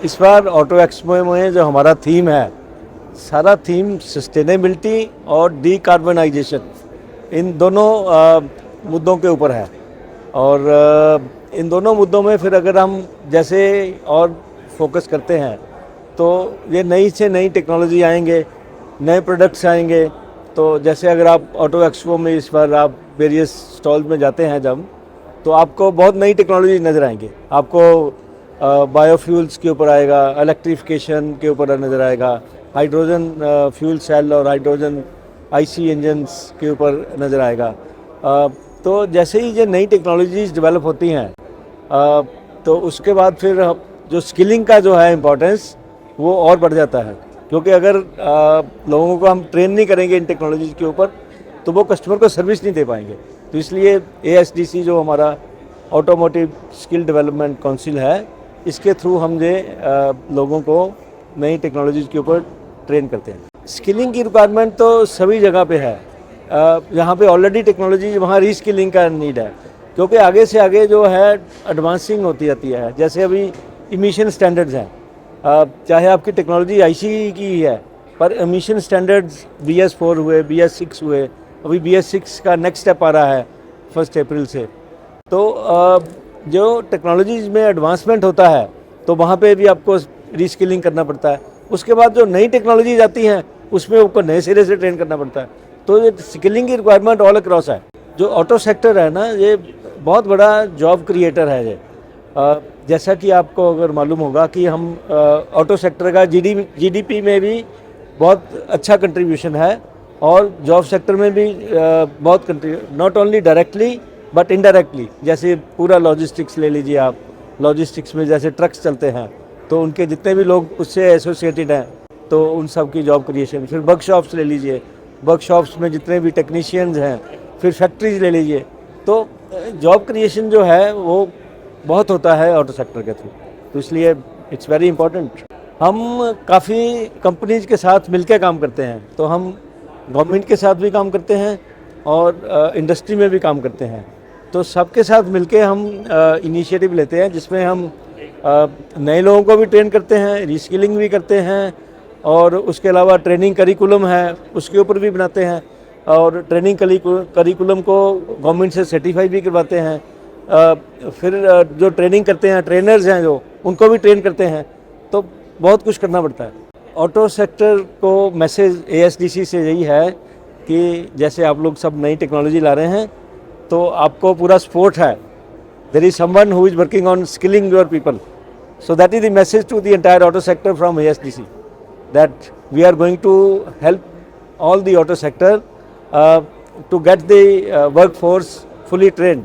इस बार auto expo में जो हमारा थीम है, सारा थीम सस्टेनेबिलिटी और डीकार्बनाइजेशन, इन दोनों मुद्दों के ऊपर है। और इन दोनों मुद्दों में फिर अगर हम जैसे और फोकस करते हैं तो ये नई से नई टेक्नोलॉजी आएंगे, नए प्रोडक्ट्स आएंगे। तो जैसे अगर आप ऑटो एक्सपो में इस बार आप वेरियस स्टॉल में जाते हैं जब, तो आपको बहुत नई टेक्नोलॉजी नज़र आएंगे। आपको बायोफ्यूल्स के ऊपर आएगा, इलेक्ट्रिफिकेशन के ऊपर नज़र आएगा, हाइड्रोजन फ्यूल सेल और हाइड्रोजन आईसी इंजन्स के ऊपर नज़र आएगा। तो जैसे ही ये नई टेक्नोलॉजीज डेवलप होती हैं तो उसके बाद फिर जो स्किलिंग का जो है इम्पोर्टेंस वो और बढ़ जाता है, क्योंकि अगर लोगों को हम ट्रेन नहीं करेंगे इन टेक्नोलॉजीज़ के ऊपर तो वो कस्टमर को सर्विस नहीं दे पाएंगे। तो इसलिए ASDC जो हमारा ऑटोमोटिव स्किल डेवलपमेंट काउंसिल है, इसके थ्रू हम ये लोगों को नई टेक्नोलॉजीज़ के ऊपर ट्रेन करते हैं। स्किलिंग की रिक्वायरमेंट तो सभी जगह पे है। जहाँ पे ऑलरेडी टेक्नोलॉजी, वहाँ रीस्किलिंग का नीड है, क्योंकि आगे से आगे जो है एडवांसिंग होती जाती है। जैसे अभी इमिशन स्टैंडर्ड्स हैं, चाहे आपकी टेक्नोलॉजी IC की है, पर एमिशन स्टैंडर्ड्स BS4 हुए, BS6 हुए, अभी BS6 का नेक्स्ट स्टेप आ रहा है 1 अप्रैल से। तो जो टेक्नोलॉजीज में एडवांसमेंट होता है तो वहाँ पे भी आपको रीस्किलिंग करना पड़ता है। उसके बाद जो नई टेक्नोलॉजीज आती हैं उसमें आपको नए सिरे से ट्रेन करना पड़ता है। तो ये स्किलिंग की रिक्वायरमेंट ऑल अक्रॉस है। जो ऑटो सेक्टर है ना, ये बहुत बड़ा जॉब क्रिएटर है। ये जैसा कि आपको अगर मालूम होगा कि हम ऑटो सेक्टर का GDP में भी बहुत अच्छा कंट्रीब्यूशन है, और जॉब सेक्टर में भी बहुत not only directly but indirectly. जैसे पूरा लॉजिस्टिक्स ले लीजिए आप, लॉजिस्टिक्स में जैसे ट्रक्स चलते हैं तो उनके जितने भी लोग उससे एसोसिएटेड हैं तो उन सब की जॉब क्रिएशन। फिर वर्कशॉप्स ले लीजिए, वर्कशॉप्स में जितने भी टेक्नीशियंस हैं, फिर फैक्ट्रीज ले लीजिए। तो जॉब क्रिएशन जो है वो बहुत होता है ऑटो सेक्टर के थ्रू। तो इसलिए इट्स वेरी इंपॉर्टेंट। हम काफ़ी कंपनीज के साथ मिलकर काम करते हैं, तो हम गवर्नमेंट के साथ भी काम करते हैं और इंडस्ट्री में भी काम करते हैं। तो सबके साथ मिलके हम इनिशिएटिव लेते हैं, जिसमें हम नए लोगों को भी ट्रेन करते हैं, रीस्किलिंग भी करते हैं, और उसके अलावा ट्रेनिंग करिकुलम है उसके ऊपर भी बनाते हैं, और ट्रेनिंग करिकुलम को गवर्नमेंट से सर्टिफाई भी करवाते हैं। फिर जो ट्रेनिंग करते हैं, ट्रेनर्स हैं जो, उनको भी ट्रेन करते हैं। तो बहुत कुछ करना पड़ता है। ऑटो सेक्टर को मैसेज ASDC से यही है कि जैसे आप लोग सब नई टेक्नोलॉजी ला रहे हैं तो आपको पूरा सपोर्ट है। There is someone who is working on skilling your people. So that is the message to the entire auto sector from ASDC, that we are going to help all the auto sector to get the workforce fully trained.